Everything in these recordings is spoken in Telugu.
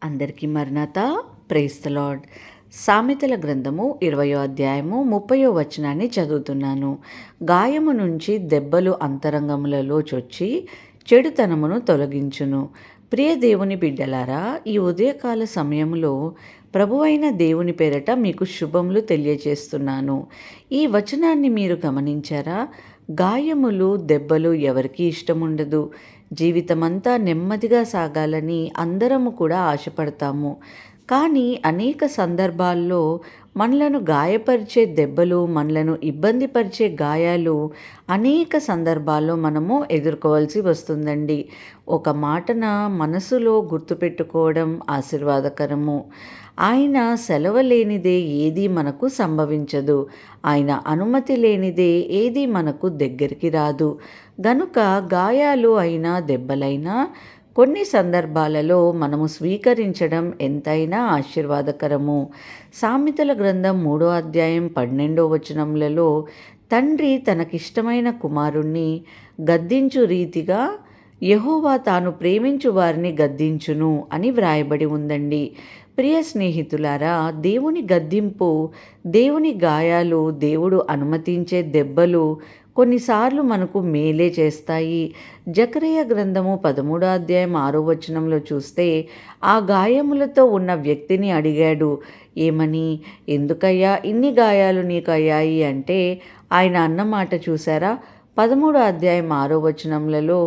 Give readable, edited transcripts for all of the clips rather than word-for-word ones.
అందరికీ మరణాత. Praise the lord. సామెతల గ్రంథము 20వ అధ్యాయము 30వ వచనాన్ని చదువుతున్నాను. గాయము నుంచి దెబ్బలు అంతరంగములలో చొచ్చి చెడుతనమును తొలగించును. ప్రియ దేవుని బిడ్డలారా, ఈ ఉదయకాల సమయంలో ప్రభువైన దేవుని పేరట మీకు శుభములు తెలియజేస్తున్నాను. ఈ వచనాన్ని మీరు గమనించారా? గాయములు, దెబ్బలు ఎవరికీ ఇష్టముండదు. జీవితమంతా నెమ్మదిగా సాగాలని అందరము కూడా ఆశపడతాము. కానీ అనేక సందర్భాల్లో మనలను గాయపరిచే దెబ్బలు, మనలను ఇబ్బందిపరిచే గాయాలు అనేక సందర్భాల్లో మనము ఎదుర్కోవాల్సి వస్తుందండి. ఒక మాటన మనసులో గుర్తుపెట్టుకోవడం ఆశీర్వాదకరము. ఆయన సెలవు లేనిదే ఏదీ మనకు సంభవించదు. ఆయన అనుమతి లేనిదే ఏదీ మనకు దగ్గరికి రాదు. గనుక గాయాలు అయినా దెబ్బలైనా కొన్ని సందర్భాలలో మనము స్వీకరించడం ఎంతైనా ఆశీర్వాదకరము. సామెతల గ్రంథం 3వ అధ్యాయం 12వ వచనములలో తండ్రి తనకిష్టమైన కుమారుణ్ణి గద్దించు రీతిగా యెహోవా తాను ప్రేమించు వారిని గద్దించును అని వ్రాయబడి ఉందండి. ప్రియ స్నేహితులారా, దేవుని గద్దింపు, దేవుని గాయాలు, దేవుడు అనుమతించే దెబ్బలు కొన్నిసార్లు మనకు మేలే చేస్తాయి. జకరియా గ్రంథము 13వ అధ్యాయం 6వ వచనంలో చూస్తే ఆ గాయములతో ఉన్న వ్యక్తిని అడిగాడు. ఏమని? ఎందుకయ్యా ఇన్ని గాయాలు నీకు అయ్యాయి అంటే ఆయన అన్నమాట చూసారా? 13వ అధ్యాయం 6వ వచనములలో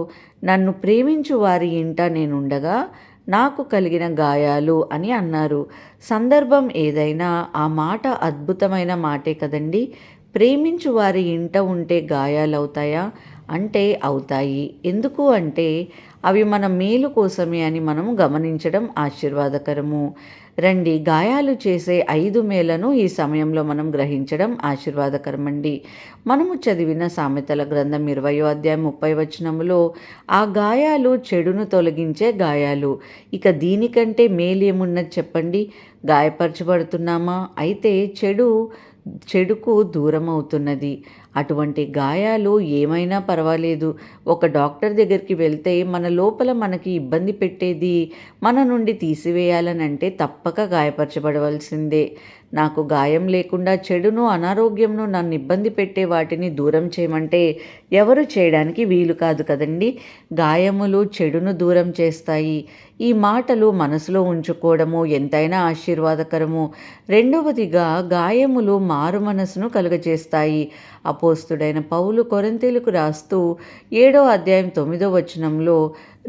నన్ను ప్రేమించు వారి ఇంట నేనుండగా నాకు కలిగిన గాయాలు అని అన్నారు. సందర్భం ఏదైనా ఆ మాట అద్భుతమైన మాటే కదండి. ప్రేమించు వారి ఇంట ఉంటే గాయాలవుతాయా అంటే అవుతాయి. ఎందుకు అంటే అవి మన మేలు కోసమే అని మనము గమనించడం ఆశీర్వాదకరము. రండి, గాయాలు చేసే 5 మేలను ఈ సమయంలో మనం గ్రహించడం ఆశీర్వాదకరమండి. మనము చదివిన సామెతల గ్రంథం 20వ అధ్యాయం 30వ వచనములో ఆ గాయాలు చెడును తొలగించే గాయాలు. ఇక దీనికంటే మేలేమున్నది చెప్పండి? గాయపరచబడుతున్నామా? అయితే చెడుకు దూరం అవుతున్నది. అటువంటి గాయాలు ఏమైనా పర్వాలేదు. ఒక డాక్టర్ దగ్గరికి వెళ్తే మన లోపల మనకి ఇబ్బంది పెట్టేది మన నుండి తీసివేయాలనంటే తప్పక గాయపరచబడవలసిందే. నాకు గాయం లేకుండా చెడును, అనారోగ్యంను, నన్ను ఇబ్బంది పెట్టే వాటిని దూరం చేయమంటే ఎవరు చేయడానికి వీలు కాదు కదండి. గాయములు చెడును దూరం చేస్తాయి. ఈ మాటలు మనసులో ఉంచుకోవడము ఎంతైనా ఆశీర్వాదకరము. రెండవదిగా, గాయములు మారు మనసును కలుగజేస్తాయి. అపోస్తుడైన పౌలు కొరింథీయులకు రాస్తూ 7వ అధ్యాయం 9వ వచనంలో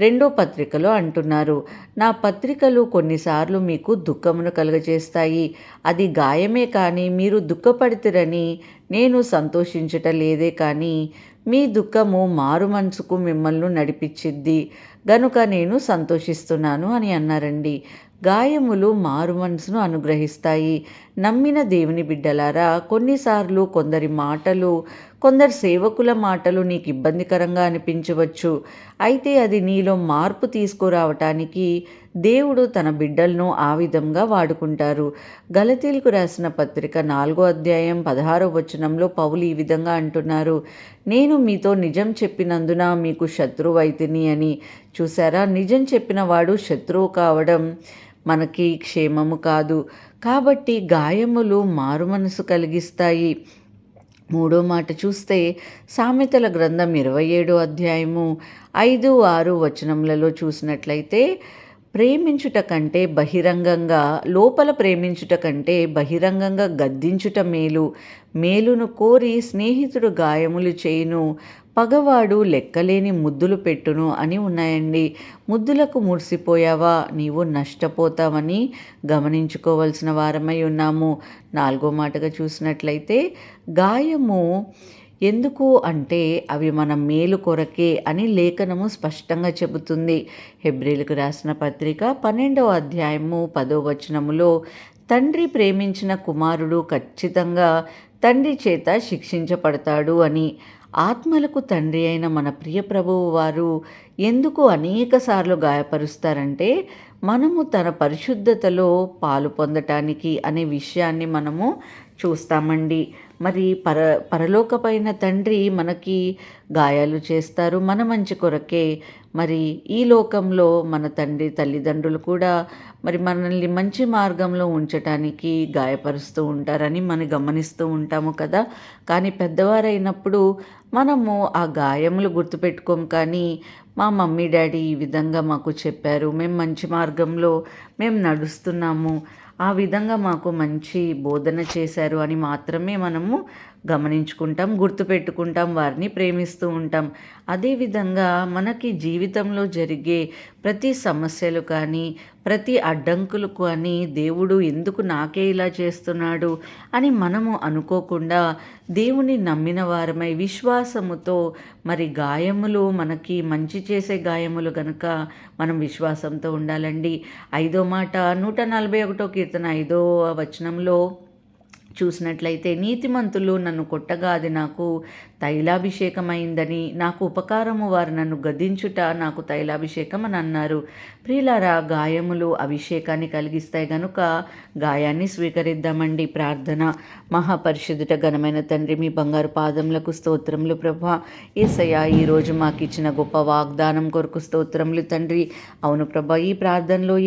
2వ పత్రికలో అంటున్నారు, నా పత్రికలు కొన్నిసార్లు మీకు దుఃఖమును కలుగజేస్తాయి. అది గాయమే కానీ మీరు దుఃఖపడితిరని నేను సంతోషించుట లేదే కానీ మీ దుఃఖము మారు మనసుకు మిమ్మల్ని నడిపించిద్ది గనుక నేను సంతోషిస్తున్నాను అని అన్నారండి. గాయములు మారు మనసును అనుగ్రహిస్తాయి. నమ్మిన దేవుని బిడ్డలారా, కొన్నిసార్లు కొందరి మాటలు, కొందరు సేవకుల మాటలు నీకు ఇబ్బందికరంగా అనిపించవచ్చు. అయితే అది నీలో మార్పు తీసుకురావటానికి దేవుడు తన బిడ్డలను ఆ విధంగా వాడుకుంటారు. గలతీయులకు రాసిన పత్రిక 4వ అధ్యాయం 16వ వచనంలో పౌలు ఈ విధంగా అంటున్నారు, నేను మీతో నిజం చెప్పినందున మీకు శత్రువైతిని అని. చూసారా? నిజం చెప్పిన వాడు శత్రువు కావడం మనకి క్షేమము కాదు. కాబట్టి గాయములు మారు మనసు కలిగిస్తాయి. 3వ మాట చూస్తే సామెతల గ్రంథం 27వ అధ్యాయము 5, 6 వచనములలో చూసినట్లయితే ప్రేమించుట కంటే బహిరంగంగా, లోపల ప్రేమించుట కంటే బహిరంగంగా గద్దించుట మేలు. మేలును కోరి స్నేహితుడు గాయములు చేయును, పగవాడు లెక్కలేని ముద్దులు పెట్టును అని ఉన్నాయండి. ముద్దులకు మురిసిపోయావా? నీవు నష్టపోతావని గమనించుకోవాల్సిన వారమై ఉన్నాము. 4వ మాటగా చూసినట్లయితే గాయము ఎందుకు అంటే అవి మన మేలు కొరకే అని లేఖనము స్పష్టంగా చెబుతుంది. హెబ్రీలకు రాసిన పత్రిక 12వ అధ్యాయము 10వ వచనములో తండ్రి ప్రేమించిన కుమారుడు ఖచ్చితంగా తండ్రి చేత శిక్షించబడతాడు అని. ఆత్మలకు తండ్రి అయిన మన ప్రియ ప్రభువు వారు ఎందుకు అనేక సార్లు గాయపరుస్తారంటే మనము తన పరిశుద్ధతలో పాలు పొందటానికి అనే విషయాన్ని మనము చూస్తామండి. మరి పరలోకమైన తండ్రి మనకి గాయాలు చేస్తారు మన మంచి కొరకే. మరి ఈ లోకంలో మన తల్లిదండ్రులు కూడా మరి మనల్ని మంచి మార్గంలో ఉంచటానికి గాయపరుస్తూ ఉంటారని మనం గమనిస్తూ ఉంటాము కదా. కానీ పెద్దవారైనప్పుడు మనము ఆ గాయములు గుర్తుపెట్టుకోము, కానీ మా మమ్మీ డాడీ ఈ విధంగా మాకు చెప్పారు, మేము మంచి మార్గంలో మేము నడుస్తున్నాము, ఆ విధంగా మాకు మంచి బోధన చేశారు అని మాత్రమే మనము గమనించుకుంటాం, గుర్తుపెట్టుకుంటాం, వారిని ప్రేమిస్తూ ఉంటాం. అదేవిధంగా మనకి జీవితంలో జరిగే ప్రతి సమస్యలు కానీ ప్రతి అడ్డంకులు కానీ దేవుడు ఎందుకు నాకే ఇలా చేస్తున్నాడు అని మనము అనుకోకుండా దేవుని నమ్మిన వారమై విశ్వాసముతో, మరి గాయములు మనకి మంచి చేసే గాయములు గనుక మనం విశ్వాసంతో ఉండాలండి. 5వ మాట 141 కీర్తన 5వ వచనంలో చూసినట్లయితే, నీతిమంతులు నన్ను కొట్టగా అది నాకు తైలాభిషేకమైందని, నాకు ఉపకారము వారు నన్ను గద్దించుట నాకు తైలాభిషేకం అని అన్నారు. ప్రియులారా, గాయములు అభిషేకాన్ని కలిగిస్తాయి గనుక గాయాన్ని స్వీకరిద్దామండి. ప్రార్థన. మహాపరిశుద్ధుట ఘనమైన తండ్రి, మీ బంగారు పాదములకు స్తోత్రములు ప్రభా. యేసయ్య, ఈరోజు మాకు ఇచ్చిన గొప్ప వాగ్దానం కొరకు స్తోత్రములు తండ్రి. అవును ప్రభా, ఈ ప్రార్థనలో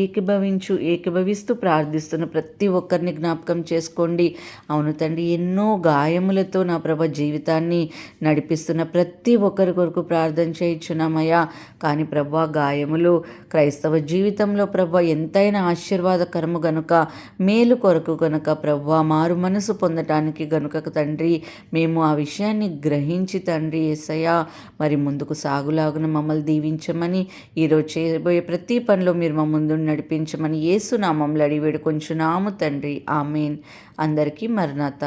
ఏకీభవిస్తూ ప్రార్థిస్తున్న ప్రతి ఒక్కరిని జ్ఞాపకం చేసుకోండి. అవును తండ్రి, ఎన్నో గాయములతో నా ప్రభ జీవితాన్ని నడిపిస్తున్న ప్రతి ఒక్కరి కొరకు ప్రార్థన చేయించున్నామయ్యా. కానీ ప్రభా, గాయములు క్రైస్తవ జీవితంలో ప్రభా ఎంతైనా ఆశీర్వాదకరము గనుక, మేలు కొరకు గనుక ప్రభా, మారు మనసు పొందటానికి గనుక తండ్రి, మేము ఆ విషయాన్ని గ్రహించి తండ్రి యేసయ్యా మరి ముందుకు సాగులాగున మమ్మల్ని దీవించమని, ఈరోజు చేయబోయే ప్రతి పనిలో మీరు మా ముందు నడిపించమని యేసు నామములో అడిగి వేడుకొంచున్నాము తండ్రి. ఆమేన్. అందరికీ మరణాత.